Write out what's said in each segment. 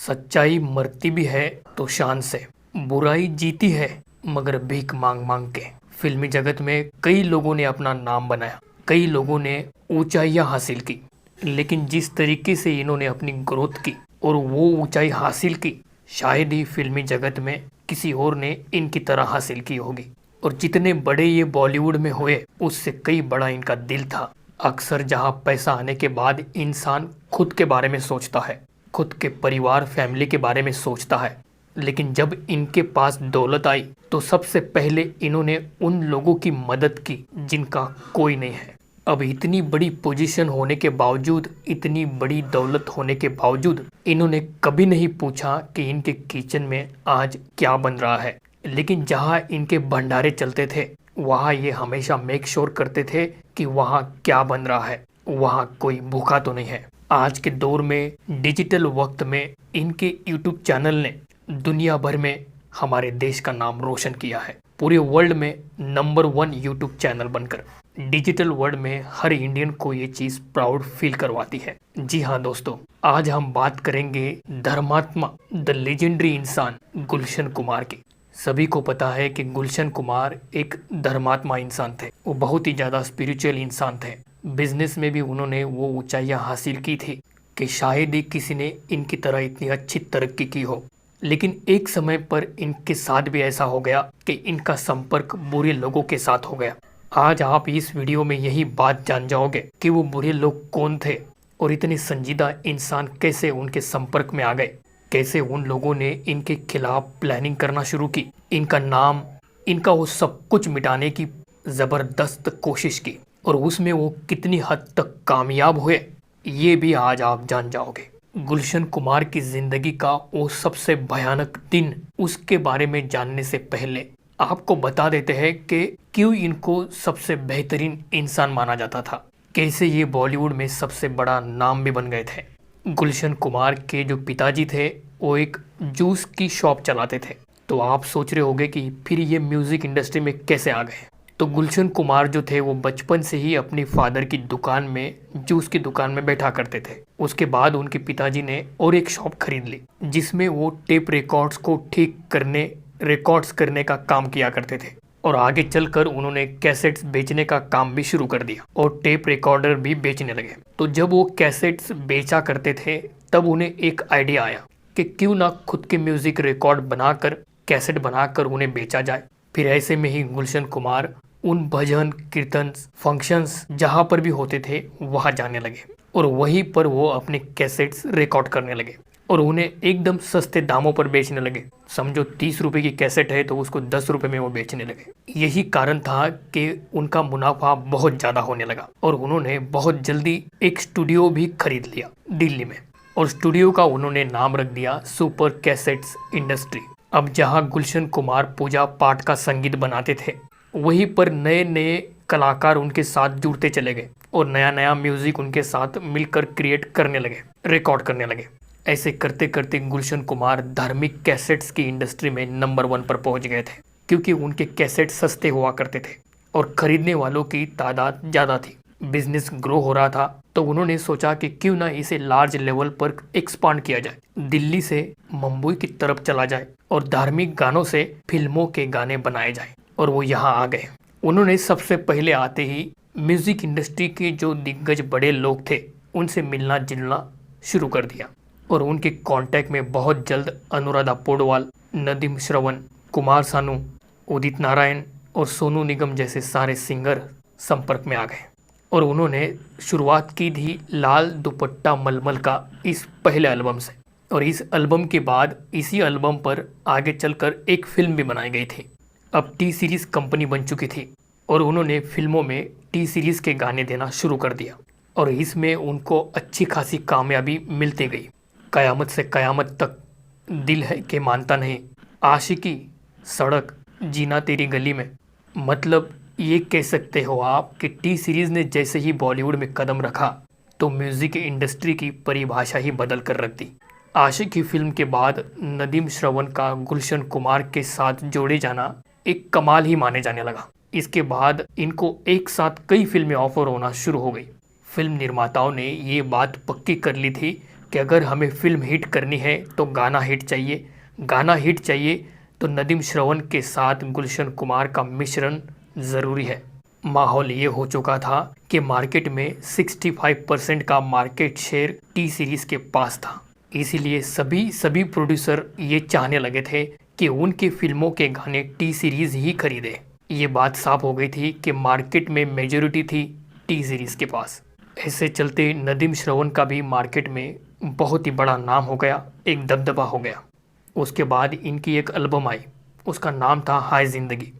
सच्चाई मरती भी है तो शान से, बुराई जीती है मगर भीख मांग मांग के। फिल्मी जगत में कई लोगों ने अपना नाम बनाया, कई लोगों ने ऊंचाइयां हासिल की, लेकिन जिस तरीके से इन्होंने अपनी ग्रोथ की और वो ऊंचाई हासिल की, शायद ही फिल्मी जगत में किसी और ने इनकी तरह हासिल की होगी। और जितने बड़े ये बॉलीवुड में हुए, उससे कई बड़ा इनका दिल था। अक्सर जहां पैसा आने के बाद इंसान खुद के बारे में सोचता है, खुद के परिवार फैमिली के बारे में सोचता है, लेकिन जब इनके पास दौलत आई तो सबसे पहले इन्होंने उन लोगों की मदद की जिनका कोई नहीं है। अब इतनी बड़ी पोजीशन होने के बावजूद, इतनी बड़ी दौलत होने के बावजूद, इन्होंने कभी नहीं पूछा कि इनके किचन में आज क्या बन रहा है। लेकिन जहाँ इनके भंडारे चलते थे, वहाँ ये हमेशा मेक श्योर करते थे कि वहाँ क्या बन रहा है, वहाँ कोई भूखा तो नहीं है। आज के दौर में, डिजिटल वक्त में, इनके यूट्यूब चैनल ने दुनिया भर में हमारे देश का नाम रोशन किया है। पूरे वर्ल्ड में नंबर 1 यूट्यूब चैनल बनकर डिजिटल वर्ल्ड में हर इंडियन को ये चीज प्राउड फील करवाती है। जी हाँ दोस्तों, आज हम बात करेंगे धर्मात्मा, द लेजेंडरी इंसान गुलशन कुमार की। सभी को पता है कि गुलशन कुमार एक धर्मात्मा इंसान थे। वो बहुत ही ज्यादा स्पिरिचुअल इंसान थे। बिजनेस में भी उन्होंने वो ऊंचाइयां हासिल की थी कि शायद ही किसी ने इनकी तरह इतनी अच्छी तरक्की की हो। लेकिन एक समय पर इनके साथ भी ऐसा हो गया कि इनका संपर्क बुरे लोगों के साथ हो गया। आज आप इस वीडियो में यही बात जान जाओगे कि वो बुरे लोग कौन थे और इतने संजीदा इंसान कैसे उनके संपर्क में आ गए, कैसे उन लोगों ने इनके खिलाफ प्लानिंग करना शुरू की, इनका नाम, इनका वो सब कुछ मिटाने की जबरदस्त कोशिश की और उसमें वो कितनी हद तक कामयाब हुए, ये भी आज आप जान जाओगे। गुलशन कुमार की जिंदगी का वो सबसे भयानक दिन, उसके बारे में जानने से पहले आपको बता देते हैं कि क्यों इनको सबसे बेहतरीन इंसान माना जाता था, कैसे ये बॉलीवुड में सबसे बड़ा नाम भी बन गए थे। गुलशन कुमार के जो पिताजी थे वो एक जूस की शॉप चलाते थे। तो आप सोच रहे होंगे कि फिर ये म्यूजिक इंडस्ट्री में कैसे आ गए। तो गुलशन कुमार जो थे वो बचपन से ही अपनी फादर की दुकान में, जूस की दुकान में बैठा करते थे। उसके बाद उनके पिताजी ने और एक शॉप खरीद ली जिसमें वो टेप रिकॉर्ड्स को ठीक करने, रिकॉर्ड्स करने का काम किया करते थे। और आगे चलकर उन्होंने कैसेट्स बेचने का काम भी शुरू कर दिया और टेप रिकॉर्डर भी बेचने लगे। तो जब वो कैसेट्स बेचा करते थे तब उन्हें एक आइडिया आया कि क्यों ना खुद के म्यूजिक रिकॉर्ड बनाकर, कैसेट बनाकर उन्हें बेचा जाए। फिर ऐसे में ही गुलशन कुमार उन भजन कीर्तन फंक्शंस जहाँ पर भी होते थे वहाँ जाने लगे और वहीं पर वो अपने कैसेट्स रिकॉर्ड करने लगे और उन्हें एकदम सस्ते दामों पर बेचने लगे। समझो 30 रुपए की कैसेट है तो उसको 10 रुपए में वो बेचने लगे। यही कारण था कि उनका मुनाफा बहुत ज़्यादा होने लगा और उन्होंने बहुत जल्दी एक स्टूडियो भी खरीद लिया दिल्ली में और स्टूडियो का उन्होंने नाम रख दिया सुपर कैसेट्स इंडस्ट्री। अब जहाँ गुलशन कुमार पूजा पाठ का संगीत बनाते थे, वहीं पर नए नए कलाकार उनके साथ जुड़ते चले गए और नया नया म्यूजिक उनके साथ मिलकर क्रिएट करने लगे, रिकॉर्ड करने लगे। ऐसे करते करते गुलशन कुमार धार्मिक कैसेट्स की इंडस्ट्री में नंबर 1 पर पहुंच गए थे, क्योंकि उनके कैसेट सस्ते हुआ करते थे और खरीदने वालों की तादाद ज़्यादा थी। बिजनेस ग्रो हो रहा था तो उन्होंने सोचा कि क्यों ना इसे लार्ज लेवल पर एक्सपांड किया जाए, दिल्ली से मुंबई की तरफ चला जाए और धार्मिक गानों से फिल्मों के गाने बनाए जाए। और वो यहाँ आ गए। उन्होंने सबसे पहले आते ही म्यूजिक इंडस्ट्री के जो दिग्गज बड़े लोग थे उनसे मिलना जुलना शुरू कर दिया और उनके कांटेक्ट में बहुत जल्द अनुराधा पौडवाल, नदीम श्रवण, कुमार सानू, उदित नारायण और सोनू निगम जैसे सारे सिंगर संपर्क में आ गए। और उन्होंने शुरुआत की थी लाल दुपट्टा मलमल का इस पहले एल्बम से और इस एल्बम के बाद इसी एल्बम पर आगे चलकर एक फिल्म भी बनाई गई थी। अब टी सीरीज़ कंपनी बन चुकी थी और उन्होंने फिल्मों में टी सीरीज़ के गाने देना शुरू कर दिया और इसमें उनको अच्छी खासी कामयाबी मिलती गई। कयामत से कयामत तक, दिल है कि मानता नहीं, आशिकी, सड़क, जीना तेरी गली में, मतलब ये कह सकते हो आप कि टी सीरीज़ ने जैसे ही बॉलीवुड में कदम रखा तो म्यूज़िक इंडस्ट्री की परिभाषा ही बदल कर रख दी। आशिकी फिल्म के बाद नदीम श्रवण का गुलशन कुमार के साथ जोड़े जाना एक कमाल ही माने जाने लगा। इसके बाद इनको एक साथ कई फिल्में ऑफर होना शुरू हो गई। फिल्म निर्माताओं ने ये बात पक्की कर ली थी कि अगर हमें फिल्म हिट करनी है तो गाना हिट चाहिए, गाना हिट चाहिए तो नदीम श्रवण के साथ गुलशन कुमार का मिश्रण ज़रूरी है। माहौल ये हो चुका था कि मार्केट में 65% का मार्केट शेयर टी सीरीज़ के पास था। इसीलिए सभी प्रोड्यूसर ये चाहने लगे थे कि उनकी फिल्मों के गाने टी सीरीज़ ही खरीदें। ये बात साफ हो गई थी कि मार्केट में मेजॉरिटी थी टी सीरीज़ के पास। ऐसे चलते नदीम श्रवण का भी मार्केट में बहुत ही बड़ा नाम हो गया, एक दबदबा हो गया। उसके बाद इनकी एक एल्बम आई, उसका नाम था हाय ज़िंदगी,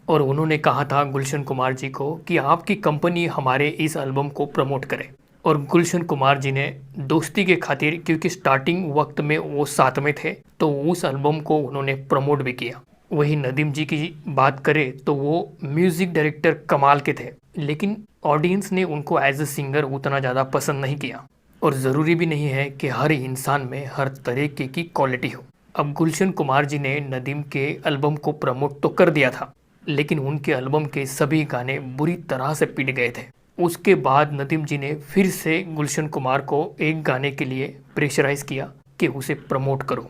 और उन्होंने कहा था गुलशन कुमार जी को कि आपकी कंपनी हमारे इस एल्बम को प्रमोट करे। और गुलशन कुमार जी ने दोस्ती के खातिर, क्योंकि स्टार्टिंग वक्त में वो साथ में थे, तो उस एल्बम को उन्होंने प्रमोट भी किया। वही नदीम जी की बात करें तो वो म्यूज़िक डायरेक्टर कमाल के थे, लेकिन ऑडियंस ने उनको एज ए सिंगर उतना ज़्यादा पसंद नहीं किया। और ज़रूरी भी नहीं है कि हर इंसान में हर तरीके की क्वालिटी हो। अब गुलशन कुमार जी ने नदीम के एल्बम को प्रमोट तो कर दिया था, लेकिन उनके एल्बम के सभी गाने बुरी तरह से पिट गए थे। उसके बाद नदीम जी ने फिर से गुलशन कुमार को एक गाने के लिए प्रेशराइज किया कि उसे प्रमोट करो।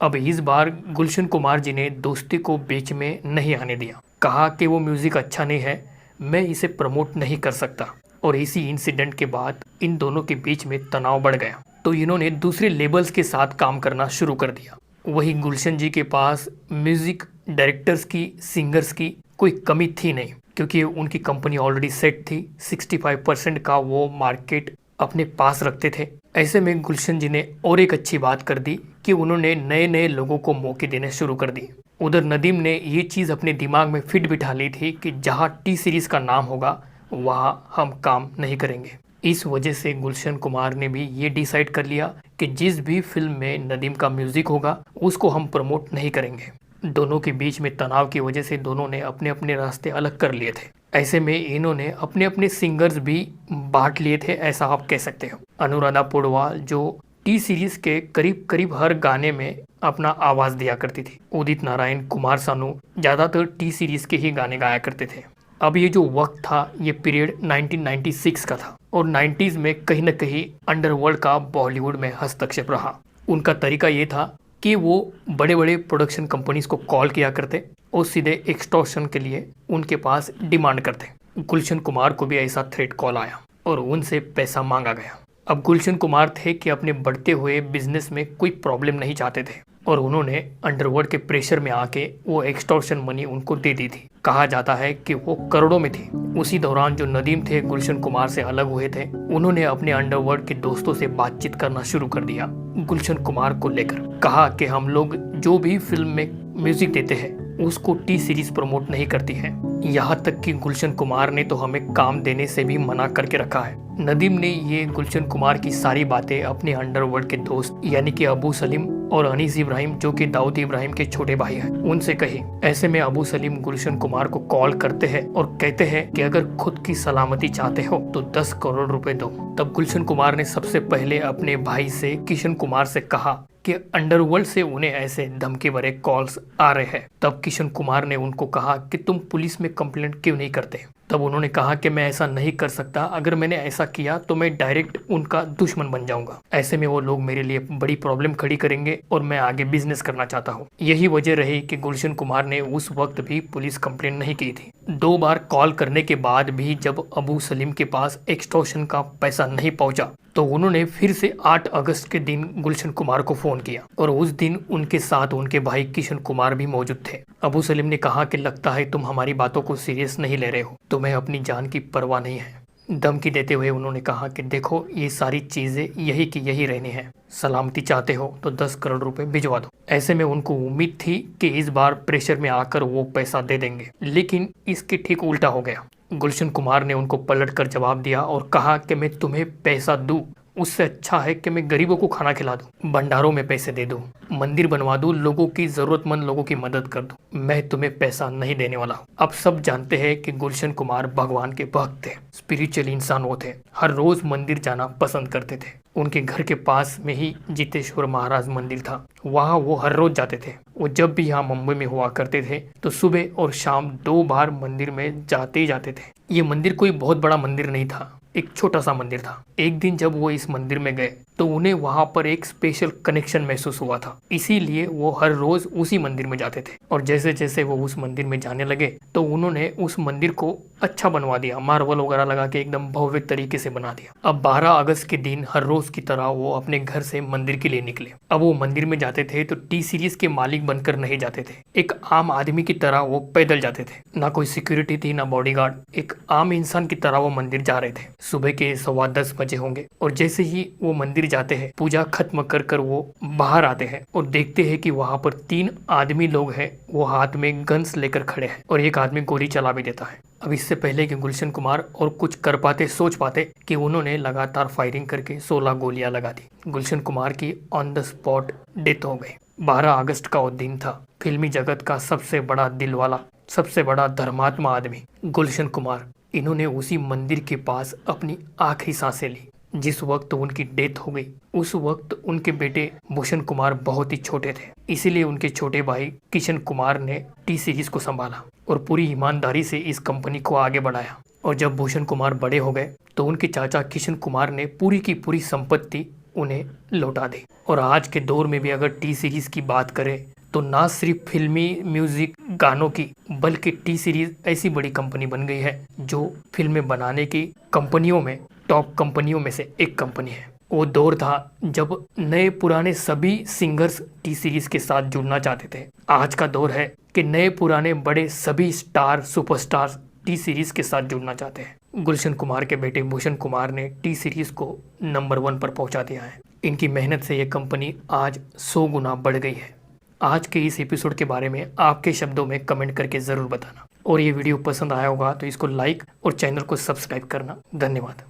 अब इस बार गुलशन कुमार जी ने दोस्ती को बीच में नहीं आने दिया, कहा कि वो म्यूज़िक अच्छा नहीं है, मैं इसे प्रमोट नहीं कर सकता। और इसी इंसिडेंट के बाद इन दोनों के बीच में तनाव बढ़ गया, तो इन्होंने दूसरे लेबल्स के साथ काम करना शुरू कर दिया। वही गुलशन जी के पास म्यूज़िक डायरेक्टर्स की, सिंगर्स की कोई कमी थी नहीं, क्योंकि उनकी कंपनी ऑलरेडी सेट थी। 65% का वो मार्केट अपने पास रखते थे। ऐसे में गुलशन जी ने और एक अच्छी बात कर दी कि उन्होंने नए नए लोगों को मौके देने शुरू कर दिए। उधर नदीम ने ये चीज़ अपने दिमाग में फिट बिठा ली थी कि जहाँ टी सीरीज़ का नाम होगा वहाँ हम काम नहीं करेंगे। इस वजह से गुलशन कुमार ने भी ये डिसाइड कर लिया कि जिस भी फिल्म में नदीम का म्यूज़िक होगा उसको हम प्रमोट नहीं करेंगे। दोनों के बीच में तनाव की वजह से दोनों ने अपने अपने रास्ते अलग कर लिए थे। ऐसे में इन्होंने अपने अपने सिंगर्स भी बांट लिए थे, ऐसा आप कह सकते हो। अनुराधा पौडवाल जो टी सीरीज़ के करीब करीब हर गाने में अपना आवाज़ दिया करती थी। उदित नारायण, कुमार सानू ज़्यादातर टी सीरीज़ के ही गाने गाया करते थे। अब ये जो वक्त था ये पीरियड 1996 का था, और 90s में कहीं ना कहीं अंडरवर्ल्ड का बॉलीवुड में हस्तक्षेप रहा। उनका तरीका ये था कि वो बड़े बड़े प्रोडक्शन कंपनीज को कॉल किया करते और सीधे एक्सटॉर्शन के लिए उनके पास डिमांड करते। गुलशन कुमार को भी ऐसा थ्रेट कॉल आया और उनसे पैसा मांगा गया। अब गुलशन कुमार थे कि अपने बढ़ते हुए बिजनेस में कोई प्रॉब्लम नहीं चाहते थे, और उन्होंने अंडरवर्ल्ड के प्रेशर में आके वो एक्सटॉर्शन मनी उनको दे दी थी। कहा जाता है कि वो करोड़ों में थी। उसी दौरान जो नदीम थे गुलशन कुमार से अलग हुए थे, उन्होंने अपने अंडरवर्ल्ड के दोस्तों से बातचीत करना शुरू कर दिया गुलशन कुमार को लेकर। कहा कि हम लोग जो भी फिल्म में म्यूजिक देते हैं उसको टी सीरीज प्रमोट नहीं करती है। यहाँ तक कि गुलशन कुमार ने तो हमें काम देने से भी मना करके रखा है। नदीम ने ये गुलशन कुमार की सारी बातें अपने अंडरवर्ल्ड के दोस्त यानी कि अबू सलीम और अनीस इब्राहिम, जो कि दाऊद इब्राहिम के छोटे भाई हैं, उनसे कही। ऐसे में अबू सलीम गुलशन कुमार को कॉल करते हैं और कहते हैं कि अगर खुद की सलामती चाहते हो तो 10 करोड़ रुपए दो। तब गुलशन कुमार ने सबसे पहले अपने भाई से, किशन कुमार से कहा कि अंडरवर्ल्ड से उन्हें ऐसे धमकी भरे कॉल्स आ रहे हैं। तब किशन कुमार ने उनको कहा कि तुम पुलिस में कंप्लेंट क्यों नहीं करते। तब उन्होंने कहा कि मैं ऐसा नहीं कर सकता, अगर मैंने ऐसा किया तो मैं डायरेक्ट उनका दुश्मन बन जाऊंगा। ऐसे में वो लोग मेरे लिए बड़ी प्रॉब्लम खड़ी करेंगे और मैं आगे बिजनेस करना चाहता हूँ। यही वजह रही कि गुलशन कुमार ने उस वक्त भी पुलिस कंप्लेंट नहीं की थी। 2 बार कॉल करने के बाद भी जब अबू सलीम के पास एक्सटॉर्शन का पैसा नहीं पहुंचा तो उन्होंने फिर से 8 अगस्त के दिन गुलशन कुमार को फोन किया, और उस दिन उनके साथ उनके भाई किशन कुमार भी मौजूद थे। अबू सलीम ने कहा कि लगता है तुम हमारी बातों को सीरियस नहीं ले रहे हो, तुम्हें अपनी जान की परवाह नहीं है। धमकी देते हुए उन्होंने कहा कि देखो ये सारी चीजें यही की यही रहनी है, सलामती चाहते हो तो 10 करोड़ रुपए भिजवा दो। ऐसे में उनको उम्मीद थी कि इस बार प्रेशर में आकर वो पैसा दे देंगे, लेकिन इसके ठीक उल्टा हो गया। गुलशन कुमार ने उनको पलट कर जवाब दिया और कहा कि मैं तुम्हें पैसा दूं उससे अच्छा है कि मैं गरीबों को खाना खिला दूं, भंडारों में पैसे दे दूं, मंदिर बनवा दूं, लोगों की जरूरतमंद लोगों की मदद कर दूं। मैं तुम्हें पैसा नहीं देने वाला हूं। अब सब जानते हैं कि गुलशन कुमार भगवान के भक्त थे, स्पिरिचुअल इंसान वो थे, हर रोज मंदिर जाना पसंद करते थे। उनके घर के पास में ही जितेश्वर महाराज मंदिर था। वहाँ वो हर रोज जाते थे। वो जब भी यहाँ मुंबई में हुआ करते थे तो सुबह और शाम 2 बार मंदिर में जाते ही जाते थे। ये मंदिर कोई बहुत बड़ा मंदिर नहीं था, एक छोटा सा मंदिर था। एक दिन जब वो इस मंदिर में गए तो उन्हें वहां पर एक स्पेशल कनेक्शन महसूस हुआ था, इसीलिए वो हर रोज उसी मंदिर में जाते थे। और जैसे जैसे वो उस मंदिर में जाने लगे तो उन्होंने उस मंदिर को अच्छा बनवा दिया, मार्बल वगैरह लगा के एकदम भव्य तरीके से बना दिया। अब 12 अगस्त के दिन हर रोज की तरह वो अपने घर से मंदिर के लिए निकले। अब वो मंदिर में जाते थे तो टी सीरीज के मालिक बनकर नहीं जाते थे, एक आम आदमी की तरह वो पैदल जाते थे। ना कोई सिक्योरिटी थी ना बॉडीगार्ड, एक आम इंसान की तरह वो मंदिर जा रहे थे। सुबह के 10:15 बजे होंगे और जैसे ही वो मंदिर जाते हैं, पूजा खत्म कर कर वो बाहर आते हैं और देखते हैं कि वहाँ पर 3 आदमी लोग हैं, वो हाथ में गन्स लेकर खड़े हैं और एक आदमी गोली चला भी देता है। अब इससे पहले कि गुलशन कुमार और कुछ कर पाते सोच पाते कि उन्होंने लगातार फायरिंग करके 16 गोलियां लगा दी। गुलशन कुमार की ऑन द स्पॉट डेथ हो गई। 12 अगस्त का वो दिन था। फिल्मी जगत का सबसे बड़ा दिल वाला, सबसे बड़ा धर्मात्मा आदमी गुलशन कुमार, इन्होंने उसी मंदिर के पास अपनी आखिरी सांसें ली। जिस वक्त उनकी डेथ हो गई उस वक्त उनके बेटे भूषण कुमार बहुत ही छोटे थे, इसीलिए उनके छोटे भाई किशन कुमार ने टी सीरीज को संभाला और पूरी ईमानदारी से इस कंपनी को आगे बढ़ाया। और जब भूषण कुमार बड़े हो गए तो उनके चाचा किशन कुमार ने पूरी की पूरी संपत्ति उन्हें लौटा दी। और आज के दौर में भी अगर टी सीरीज की बात करें तो ना सिर्फ फिल्मी म्यूजिक गानों की, बल्कि टी सीरीज ऐसी बड़ी कंपनी बन गई है जो फिल्में बनाने की कंपनियों में टॉप कंपनियों में से एक कंपनी है। वो दौर था जब नए पुराने सभी सिंगर्स टी सीरीज के साथ जुड़ना चाहते थे। आज का दौर है कि नए पुराने बड़े सभी स्टार सुपरस्टार टी सीरीज के साथ जुड़ना चाहते हैं। गुलशन कुमार के बेटे भूषण कुमार ने टी सीरीज को नंबर 1 पर पहुंचा दिया है। इनकी मेहनत से ये कंपनी आज 100 गुना बढ़ गई है। आज के इस एपिसोड के बारे में आपके शब्दों में कमेंट करके ज़रूर बताना और ये वीडियो पसंद आया होगा तो इसको लाइक और चैनल को सब्सक्राइब करना। धन्यवाद।